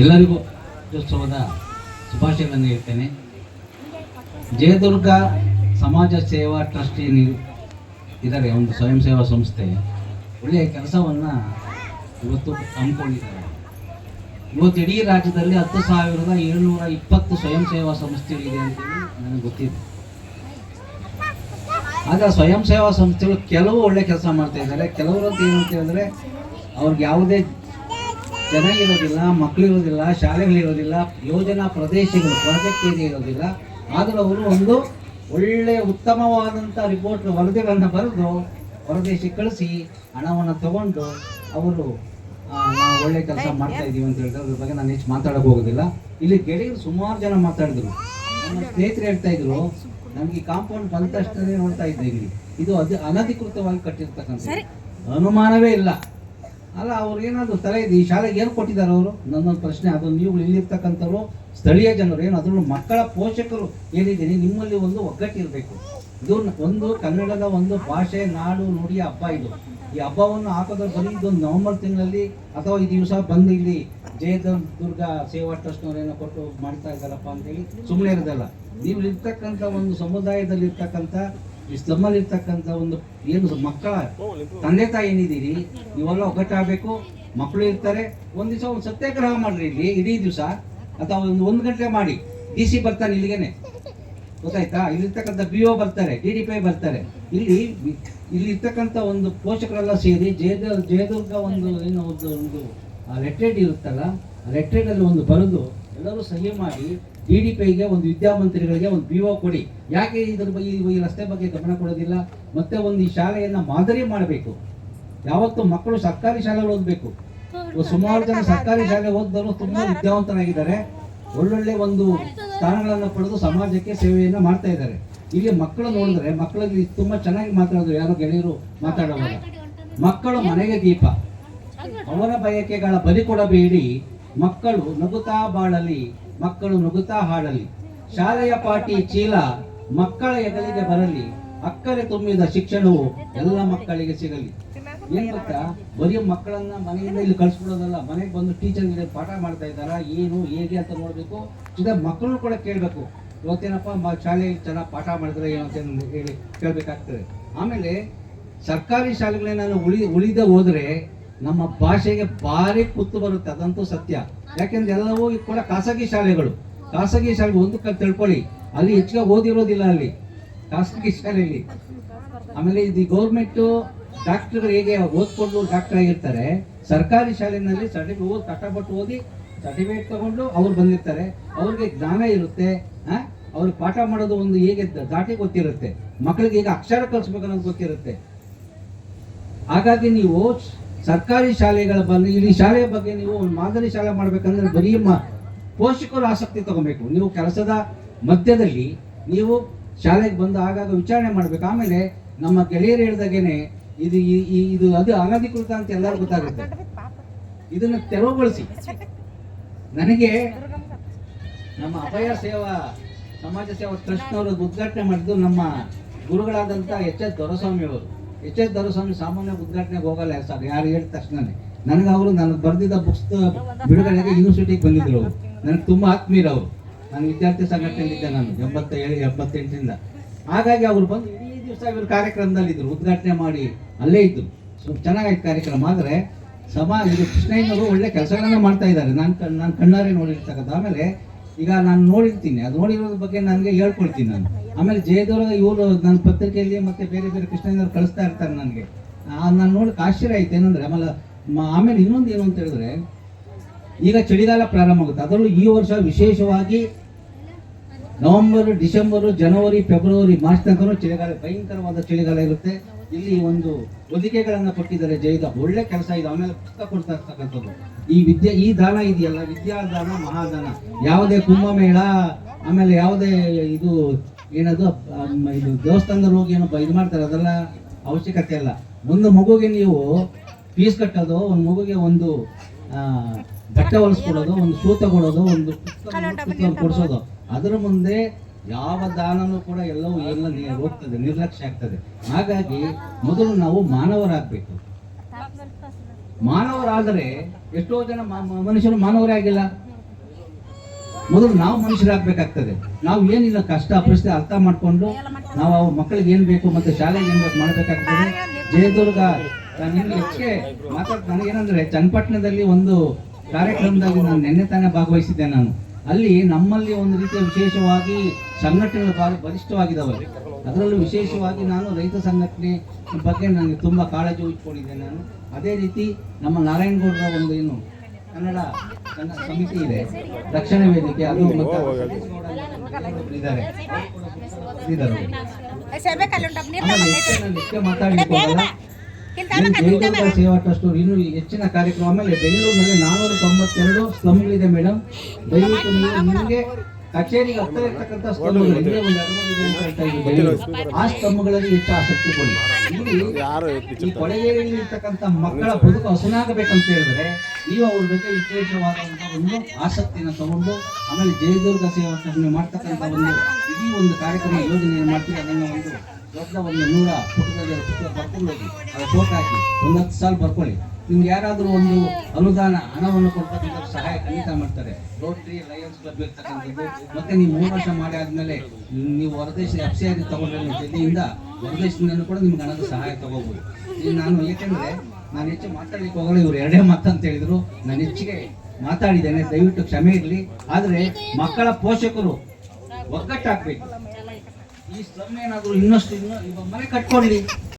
ಎಲ್ಲರಿಗೂ ರಾಜ್ಯೋತ್ಸವದ ಶುಭಾಶಯಗಳನ್ನು ಹೇಳ್ತೇನೆ. ಜಯದುರ್ಗ ಸಮಾಜ ಸೇವಾ ಟ್ರಸ್ಟ್ ಇದ್ದಾರೆ, ಒಂದು ಸ್ವಯಂ ಸೇವಾ ಸಂಸ್ಥೆ, ಒಳ್ಳೆಯ ಕೆಲಸವನ್ನು ಇವತ್ತು ಹಮ್ಮಿಕೊಂಡಿದ್ದಾರೆ. ಇವತ್ತು ಇಡೀ ರಾಜ್ಯದಲ್ಲಿ 10,720 ಸ್ವಯಂ ಸೇವಾ ಸಂಸ್ಥೆಗಳಿದೆ ಅಂತೇಳಿ ನನಗೆ ಗೊತ್ತಿದೆ. ಆಗ ಸ್ವಯಂ ಸೇವಾ ಸಂಸ್ಥೆಗಳು ಕೆಲವು ಒಳ್ಳೆ ಕೆಲಸ ಮಾಡ್ತಾ ಇದ್ದಾರೆ, ಕೆಲವರು ಅಂತ ಏನು ಅಂತ ಹೇಳಿದ್ರೆ ಅವ್ರಿಗೆ ಯಾವುದೇ ಜನ ಇರೋದಿಲ್ಲ, ಮಕ್ಕಳಿರೋದಿಲ್ಲ, ಶಾಲೆಗಳಿರೋದಿಲ್ಲ, ಯೋಜನಾ ಪ್ರದೇಶಗಳು ಪ್ರಾಜೆಕ್ಟ್ ಏರಿಯಾ ಇರೋದಿಲ್ಲ. ಆದರೂ ಅವರು ಒಂದು ಒಳ್ಳೆಯ ಉತ್ತಮವಾದಂಥ ರಿಪೋರ್ಟ್ ವರದಿಗಳನ್ನು ಬರೆದು ಹೊರದೇಶಕ್ಕೆ ಕಳಿಸಿ ಹಣವನ್ನು ತಗೊಂಡು ಅವರು ನಾವು ಒಳ್ಳೆ ಕೆಲಸ ಮಾಡ್ತಾ ಇದ್ದೀವಿ ಅಂತ ಹೇಳಿದ್ರೆ ಅದ್ರ ಬಗ್ಗೆ ನಾನು ಹೆಚ್ಚು ಮಾತಾಡೋಕೆ ಹೋಗೋದಿಲ್ಲ. ಇಲ್ಲಿ ಗೆಳೆಯರು ಸುಮಾರು ಜನ ಮಾತಾಡಿದ್ರು, ನಮ್ಮ ಸ್ನೇಹಿತರು ಹೇಳ್ತಾ ಇದ್ರು, ನಮ್ಗೆ ಈ ಕಾಂಪೌಂಡ್ ಬಂದ ತಕ್ಷಣ ನೋಡ್ತಾ ಇದ್ದೆ ಇಲ್ಲಿ ಇದು ಅನಧಿಕೃತವಾಗಿ ಕಟ್ಟಿರ್ತಕ್ಕಂಥ ಅನುಮಾನವೇ ಇಲ್ಲ ಅಲ್ಲ. ಅವ್ರಿಗೇನಾದ್ರು ತಲೆ ಇದೆ, ಈ ಶಾಲೆಗೆ ಏನು ಕೊಟ್ಟಿದ್ದಾರೆ ಅವರು? ನನ್ನೊಂದು ಪ್ರಶ್ನೆ. ಅದು ನೀವು ಇಲ್ಲಿರ್ತಕ್ಕಂಥವ್ರು ಸ್ಥಳೀಯ ಜನರು ಏನು ಅದನ್ನು ಮಕ್ಕಳ ಪೋಷಕರು ಏನಿದ್ದೀನಿ, ನಿಮ್ಮಲ್ಲಿ ಒಂದು ಒಗ್ಗಟ್ಟಿರಬೇಕು. ಇದು ಒಂದು ಕನ್ನಡದ ಒಂದು ಭಾಷೆ, ನಾಡು, ನುಡಿಯ ಹಬ್ಬ ಇದು. ಈ ಹಬ್ಬವನ್ನು ಹಾಕೋದ್ರ ಬರೀ ಇದೊಂದು ನವೆಂಬರ್ ತಿಂಗಳಲ್ಲಿ ಅಥವಾ ಈ ದಿವಸ ಬಂದು ಇಲ್ಲಿ ಜಯದುರ್ಗ ಸೇವಾ ಟ್ರಸ್ಟ್ನವರೇನೋ ಕೊಟ್ಟು ಮಾಡ್ತಾ ಇದ್ದಾರಪ್ಪ ಅಂತೇಳಿ ಸುಮ್ಮನೆ ಇರೋದಲ್ಲ. ನೀವು ಇರ್ತಕ್ಕಂಥ ಒಂದು ಸಮುದಾಯದಲ್ಲಿ ಇರ್ತಕ್ಕಂಥ ಈ ಸ್ಲಮ್ಮಲ್ಲಿ ಇರ್ತಕ್ಕಂಥ ಒಂದು ಏನು ಮಕ್ಕಳ ತಂದೆ ತಾಯಿ ಏನಿದ್ದೀರಿ, ನೀವೆಲ್ಲ ಒಗ್ಗಟ್ಟಾಗಬೇಕು. ಮಕ್ಕಳು ಇರ್ತಾರೆ, ಒಂದು ದಿವಸ ಒಂದು ಸತ್ಯಾಗ್ರಹ ಮಾಡ್ರಿ ಇಲ್ಲಿ ಇಡೀ ದಿವಸ, ಅಥವಾ ಒಂದು ಗಂಟೆ ಮಾಡಿ. DC ಬರ್ತಾನೆ ಇಲ್ಲಿಗೇನೆ, ಗೊತ್ತಾಯ್ತಾ? ಇಲ್ಲಿರ್ತಕ್ಕಂಥ BO ಬರ್ತಾರೆ, DDPI ಬರ್ತಾರೆ. ಇಲ್ಲಿ ಇರ್ತಕ್ಕಂಥ ಒಂದು ಪೋಷಕರೆಲ್ಲ ಸೇರಿ ಜಯದುರ್ಗ ಒಂದು ಏನು ಒಂದು ಲೆಟ್ರೇಡ್ ಇರುತ್ತಲ್ಲ, ಆ ಲೆಟ್ರೇಡಲ್ಲಿ ಒಂದು ಬರೆದು ಎಲ್ಲರೂ ಸಹಿ ಮಾಡಿ DDPIಗೆ ಒಂದು ವಿದ್ಯಾಮಂತ್ರಿಗಳಿಗೆ ಒಂದು BO ಕೊಡಿ. ಯಾಕೆ ಇದ್ರ ಬಗ್ಗೆ ಈ ರಸ್ತೆ ಬಗ್ಗೆ ಗಮನ ಕೊಡೋದಿಲ್ಲ? ಮತ್ತೆ ಒಂದು ಈ ಶಾಲೆಯನ್ನು ಮಾದರಿ ಮಾಡಬೇಕು. ಯಾವತ್ತು ಮಕ್ಕಳು ಸರ್ಕಾರಿ ಶಾಲೆ ಓದಬೇಕು. ಸುಮಾರು ಜನ ಸರ್ಕಾರಿ ಶಾಲೆ ಓದಿದವರು ತುಂಬಾ ವಿದ್ಯಾವಂತರಾಗಿದ್ದಾರೆ, ಒಳ್ಳೊಳ್ಳೆ ಒಂದು ಸ್ಥಾನಗಳನ್ನು ಪಡೆದು ಸಮಾಜಕ್ಕೆ ಸೇವೆಯನ್ನು ಮಾಡ್ತಾ ಇದ್ದಾರೆ. ಇಲ್ಲಿ ಮಕ್ಕಳು ನೋಡಿದ್ರೆ ಮಕ್ಕಳಿಗೆ ತುಂಬಾ ಚೆನ್ನಾಗಿ ಮಾತಾಡೋದು, ಯಾರೋ ಗೆಳೆಯರು ಮಾತಾಡುವಾಗ, ಮಕ್ಕಳು ಮನೆಗೆ ದೀಪ, ಅವರ ಬಯಕೆಗಳ ಬಲಿ ಕೊಡಬೇಡಿ, ಮಕ್ಕಳು ನಗುತ್ತಾ ಬಾಳಲಿ, ಮಕ್ಕಳು ನಗುತ್ತಾ ಹಾಡಲಿ, ಶಾಲೆಯ ಪಾಟಿ ಚೀಲ ಮಕ್ಕಳ ಹೆಗಲಿಗೆ ಬರಲಿ, ಅಕ್ಕರೆ ತುಂಬಿದ ಶಿಕ್ಷಣವು ಎಲ್ಲ ಮಕ್ಕಳಿಗೆ ಸಿಗಲಿ. ಏನ್ ಗೊತ್ತಾ, ಬರೀ ಮಕ್ಕಳನ್ನ ಮನೆಯಿಂದ ಇಲ್ಲಿ ಕಳ್ಸ್ಬಿಡೋದಲ್ಲ, ಮನೆಗೆ ಬಂದು ಟೀಚರ್ ಪಾಠ ಮಾಡ್ತಾ ಇದ್ದಾರಾ ಏನು ಹೇಗೆ ಅಂತ ನೋಡ್ಬೇಕು. ಮಕ್ಕಳು ಕೂಡ ಕೇಳಬೇಕು, ಇವತ್ತೇನಪ್ಪ ಶಾಲೆಯಲ್ಲಿ ಚೆನ್ನಾಗಿ ಪಾಠ ಮಾಡಿದ್ರೆ ಏನು ಅಂತ ಹೇಳಿ ಕೇಳಬೇಕಾಗ್ತದೆ. ಆಮೇಲೆ ಸರ್ಕಾರಿ ಶಾಲೆಗಳೇನಾದ್ರು ಉಳಿದ ಹೋದ್ರೆ ನಮ್ಮ ಭಾಷೆಗೆ ಭಾರಿ ಕುತ್ತು ಬರುತ್ತೆ, ಅದಂತೂ ಸತ್ಯ. ಯಾಕೆಂದ್ರೆ ಎಲ್ಲವೂ ಕೂಡ ಖಾಸಗಿ ಶಾಲೆಗಳು ಒಂದು ತಿಳ್ಕೊಳ್ಳಿ, ಅಲ್ಲಿ ಹೆಚ್ಚಿಗೆ ಓದಿರೋದಿಲ್ಲ ಅಲ್ಲಿ ಖಾಸಗಿ ಶಾಲೆಯಲ್ಲಿ. ಆಮೇಲೆ ಇದು ಗೌರ್ಮೆಂಟ್ ಡಾಕ್ಟರ್ಗಳು ಹೇಗೆ ಓದ್ಕೊಂಡು ಡಾಕ್ಟರ್ ಆಗಿರ್ತಾರೆ, ಸರ್ಕಾರಿ ಶಾಲೆಯಲ್ಲಿ ಸರ್ಟಿಫಿಕೇಟ್ ಕಷ್ಟಪಟ್ಟು ಓದಿ ಸರ್ಟಿಫಿಕೇಟ್ ತಗೊಂಡು ಅವ್ರು ಬಂದಿರ್ತಾರೆ. ಅವ್ರಿಗೆ ಜ್ಞಾನ ಇರುತ್ತೆ, ಅವ್ರಿಗೆ ಪಾಠ ಮಾಡೋದು ಒಂದು ಹೇಗೆ ದಾಟಿ ಗೊತ್ತಿರುತ್ತೆ, ಮಕ್ಕಳಿಗೆ ಈಗ ಅಕ್ಷರ ಕಲಿಸ್ಬೇಕನ್ನೋದು ಗೊತ್ತಿರುತ್ತೆ. ಹಾಗಾಗಿ ನೀವು ಸರ್ಕಾರಿ ಶಾಲೆಗಳ ಬಗ್ಗೆ, ಇಲ್ಲಿ ಶಾಲೆಯ ಬಗ್ಗೆ ನೀವು ಒಂದು ಮಾದರಿ ಶಾಲೆ ಮಾಡ್ಬೇಕಂದ್ರೆ ಬರೀ ಪೋಷಕರು ಆಸಕ್ತಿ ತಗೋಬೇಕು. ನೀವು ಕೆಲಸದ ಮಧ್ಯದಲ್ಲಿ ನೀವು ಶಾಲೆಗೆ ಬಂದು ಆಗಾಗ ವಿಚಾರಣೆ ಮಾಡ್ಬೇಕು. ಆಮೇಲೆ ನಮ್ಮ ಗೆಳೆಯರು ಹೇಳಿದಾಗೇನೆ ಇದು ಅದು ಅನಧಿಕೃತ ಅಂತ ಎಲ್ಲರೂ ಗೊತ್ತಾಗುತ್ತೆ. ಇದನ್ನು ತೆರವುಗೊಳಿಸಿ. ನನಗೆ ನಮ್ಮ ಅಭಯ ಸೇವಾ ಸಮಾಜ ಸೇವಾ ಟ್ರಸ್ಟ್ನವರು ಉದ್ಘಾಟನೆ ಮಾಡಿದ್ದು ನಮ್ಮ ಗುರುಗಳಾದಂಥ HS ದೊರೆಸ್ವಾಮಿ ಅವರು. HS ದೊರೆಸ್ವಾಮಿ ಸಾಮಾನ್ಯ ಉದ್ಘಾಟನೆಗೆ ಹೋಗಲ್ಲ ಸರ್, ಯಾರು ಹೇಳಿದ ತಕ್ಷಣನೇ. ನನಗೆ ಬರೆದಿದ್ದ ಬುಕ್ಸ್ ಬಿಡುಗಡೆಗೆ ಯೂನಿವರ್ಸಿಟಿಗೆ ಬಂದಿದ್ರು ಅವರು. ನನಗೆ ತುಂಬ ಆತ್ಮೀಯರು ಅವರು. ನಾನು ವಿದ್ಯಾರ್ಥಿ ಸಂಘಟನೆಯಲ್ಲಿದ್ದೆ, ನಾನು 87-88ರಿಂದ. ಹಾಗಾಗಿ ಅವ್ರು ಬಂದು ಇಡೀ ದಿವಸ ಇವರು ಕಾರ್ಯಕ್ರಮದಲ್ಲಿ ಇದ್ರು, ಉದ್ಘಾಟನೆ ಮಾಡಿ ಅಲ್ಲೇ ಇದ್ರು. ಚೆನ್ನಾಗಾಯ್ತು ಕಾರ್ಯಕ್ರಮ. ಆದರೆ ಇದು ಕೃಷ್ಣಯ್ಯನವರು ಒಳ್ಳೆ ಕೆಲಸಗಳನ್ನ ಮಾಡ್ತಾ ಇದ್ದಾರೆ, ನಾನು ಕಣ್ಣಾರೆ ನೋಡಿರ್ತಕ್ಕಂಥ. ಆಮೇಲೆ ಈಗ ನಾನು ನೋಡಿರ್ತೀನಿ, ಅದು ನೋಡಿರೋದ್ರ ಬಗ್ಗೆ ನನಗೆ ಹೇಳ್ಕೊಳ್ತೀನಿ ನಾನು. ಆಮೇಲೆ ಜಯದುರ್ಗ ಇವರು ನನ್ನ ಪತ್ರಿಕೆಯಲ್ಲಿ ಮತ್ತೆ ಬೇರೆ ಕೃಷ್ಣಯ್ಯನವರು ಕಳಿಸ್ತಾ ಇರ್ತಾರೆ ನನಗೆ. ನಾನು ನೋಡಕ್ಕೆ ಆಶ್ಚರ್ಯ ಆಯ್ತು. ಏನಂದ್ರೆ ಆಮೇಲೆ ಇನ್ನೊಂದು ಏನು ಅಂತ ಹೇಳಿದ್ರೆ, ಈಗ ಚಳಿಗಾಲ ಪ್ರಾರಂಭ ಆಗುತ್ತೆ. ಅದರಲ್ಲೂ ಈ ವರ್ಷ ವಿಶೇಷವಾಗಿ ನವೆಂಬರ್, ಡಿಸೆಂಬರ್, ಜನವರಿ, ಫೆಬ್ರವರಿ, ಮಾರ್ಚ್ ತನಕ ಚಳಿಗಾಲ, ಭಯಂಕರವಾದ ಚಳಿಗಾಲ ಇರುತ್ತೆ. ಇಲ್ಲಿ ಒಂದು ಹೊದಿಕೆಗಳನ್ನ ಕೊಟ್ಟಿದ್ದಾರೆ ಜೈದ, ಒಳ್ಳೆ ಕೆಲಸ ಇದೆ. ಆಮೇಲೆ ಪುಸ್ತಕ ಕೊಡ್ತಾ ಇರ್ತಕ್ಕಂಥದ್ದು. ಈ ದಾನ ಇದೆಯಲ್ಲ, ವಿದ್ಯಾದಾನ ಮಹಾದಾನ. ಯಾವುದೇ ಕುಂಭಮೇಳ, ಆಮೇಲೆ ಯಾವುದೇ ಇದು ಏನದು ಇದು ದೇವಸ್ಥಾನದಲ್ಲಿ ಹೋಗಿ ಏನೋ ಇದು ಮಾಡ್ತಾರೆ, ಅದೆಲ್ಲ ಅವಶ್ಯಕತೆ ಇಲ್ಲ. ಒಂದು ಮಗುಗೆ ನೀವು ಫೀಸ್ ಕಟ್ಟೋದು, ಒಂದು ಮಗುಗೆ ಒಂದು ಬಟ್ಟೆ ಹೊಲಿಸ್ಕೊಡೋದು, ಒಂದು ಶೂ ತಗೊಳ್ಳೋದು, ಒಂದು ಪುಸ್ತಕ ಕೊಡಿಸೋದು, ಅದರ ಮುಂದೆ ಯಾವ ದಾನನೂ ಕೂಡ ಎಲ್ಲವೂ ಹೋಗ್ತದೆ, ನಿರ್ಲಕ್ಷ್ಯ ಆಗ್ತದೆ. ಹಾಗಾಗಿ ಮೊದಲು ನಾವು ಮಾನವರಾಗಬೇಕು. ಮಾನವರಾದರೆ ಎಷ್ಟೋ ಜನ ಮನುಷ್ಯರು ಮಾನವರೇ ಆಗಿಲ್ಲ. ಮೊದಲು ನಾವು ಮನುಷ್ಯರಾಗಬೇಕಾಗ್ತದೆ. ನಾವು ಏನಿಲ್ಲ ಕಷ್ಟ ಪರಿಸ್ಥಿತಿ ಅರ್ಥ ಮಾಡಿಕೊಂಡು ನಾವು ಅವ್ರ ಮಕ್ಕಳಿಗೆ ಏನು ಬೇಕು ಮತ್ತು ಶಾಲೆಗೆ ಏನು ಬೇಕು ಮಾಡಬೇಕಾಗ್ತದೆ. ಜಯದುರ್ಗ ನಿಮಗೆ ಹೆಚ್ಚಿಗೆ ನನಗೇನಂದರೆ ಚನ್ನಪಟ್ಟಣದಲ್ಲಿ ಒಂದು ಕಾರ್ಯಕ್ರಮದಲ್ಲಿ ನಾನು ನಿನ್ನೆ ತಾನೇ ಭಾಗವಹಿಸಿದ್ದೆ. ನಾನು ಅಲ್ಲಿ ನಮ್ಮಲ್ಲಿ ಒಂದು ರೀತಿಯ ವಿಶೇಷವಾಗಿ ಸಂಘಟನೆಗಳು ಭಾಳ ಬಲಿಷ್ಠವಾಗಿದ್ದಾವೆ. ಅದರಲ್ಲೂ ವಿಶೇಷವಾಗಿ ನಾನು ರೈತ ಸಂಘಟನೆ ಬಗ್ಗೆ ನನಗೆ ತುಂಬ ಕಾಳಜಿ ಇಟ್ಕೊಂಡಿದ್ದೆ ನಾನು. ಅದೇ ರೀತಿ ನಮ್ಮ ನಾರಾಯಣಗೌಡರ ಒಂದು ಏನು ಕನ್ನಡ ಸಮಿತಿ ಇದೆ, ರಕ್ಷಣಾ ವೇದಿಕೆ, ಅದು ಮತ್ತು ಇದ್ದಾರೆ. ಹೆಚ್ಚು ಮಾತಾಡಲಿಕ್ಕೆ ಜಯದುರ್ಗ ಸೇವಾ ಟ್ರಸ್ಟ್ ಇನ್ನೂ ಹೆಚ್ಚಿನ ಕಾರ್ಯಕ್ರಮ. ಆಮೇಲೆ ಬೆಂಗಳೂರಿನಲ್ಲಿ 492 ಸ್ಲಮ್ಗಳಿದೆ ಮೇಡಮ್. ದಯವಿಟ್ಟು ನೀವು ನಿಮಗೆ ಕಚೇರಿಗೆ ಹತ್ತಿರ ಇರ್ತಕ್ಕಂಥ ಸ್ತಂಭಗಳು ಇಲ್ಲೇ ಒಂದು 13 ಅಂತ ಹೇಳ್ತಾ ಇದ್ದೀವಿ. ಆ ಸ್ತಂಭಗಳಲ್ಲಿ ಹೆಚ್ಚು ಆಸಕ್ತಿ ಕೊಡಿ. ಈ ಕೊಳೆಗೇರಿಯಲ್ಲಿ ಇರ್ತಕ್ಕಂಥ ಮಕ್ಕಳ ಬದುಕು ಹಸನಾಗಬೇಕಂತ ಹೇಳಿದ್ರೆ ನೀವು ಅವ್ರ ಬಗ್ಗೆ ವಿಶೇಷವಾದಂತಹ ಒಂದು ಆಸಕ್ತಿಯನ್ನು ತಗೊಂಡು ಆಮೇಲೆ ಜಯದುರ್ಗ ಸೇವಾ ಟ್ರಸ್ಟ್ ಮಾಡ್ತಕ್ಕಂಥ ಇಡೀ ಒಂದು ಕಾರ್ಯಕ್ರಮ ಯೋಜನೆಯನ್ನು ಮಾಡ್ತೀವಿ. ಅದನ್ನು ಒಂದು ದೊಡ್ಡ ಒಂದು 100 ಪುಟದಲ್ಲಿ ಬರ್ಕೊಂಡು ಹೋಗಿ ಅದು ಫೋಟೋ ಹಾಕಿ ಒಂದು 10 ಸಾಲ ಬರ್ಕೊಳ್ಳಿ. ನಿಮ್ಗೆ ಯಾರಾದರೂ ಒಂದು ಅನುದಾನ ಹಣವನ್ನು ಕೊಡ್ತಕ್ಕಂಥ ಸಹಾಯ ಖಂಡಿತ ಮಾಡ್ತಾರೆ. ರೋಟರಿ ಲಯನ್ಸ್ ಕ್ಲಬ್ ಇರ್ತಕ್ಕಂಥದ್ದು. ಮತ್ತೆ ನೀವು 3 ವರ್ಷ ಮಾಡಿ ಆದ್ಮೇಲೆ ನೀವು ಹೊರದೇಶ FCI ತಗೊಂಡ್ರೆ ಡೆಲ್ಲಿಯಿಂದ ಹೊರದೇಶದಿಂದ ಕೂಡ ನಿಮ್ಗೆ ಹಣದ ಸಹಾಯ ತಗೋಬಹುದು. ಈಗ ನಾನು ಏಕೆಂದ್ರೆ ನಾನು ಹೆಚ್ಚು ಮಾತಾಡ್ಲಿಕ್ಕೆ ಹೋಗಲ್ಲ, ಇವರು 2 ಮಾತಂತ ಹೇಳಿದ್ರು, ನಾನು ಹೆಚ್ಚಿಗೆ ಮಾತಾಡಿದ್ದೇನೆ, ದಯವಿಟ್ಟು ಕ್ಷಮೆ ಇರಲಿ. ಆದರೆ ಮಕ್ಕಳ ಪೋಷಕರು ಒಗ್ಗಟ್ಟಾಗಬೇಕು. ಈ ಸ್ಲಮ್ ಏನಾದರೂ ಇನ್ನೂ ಮನೆ ಕಟ್ಕೊಳ್ಳಿ.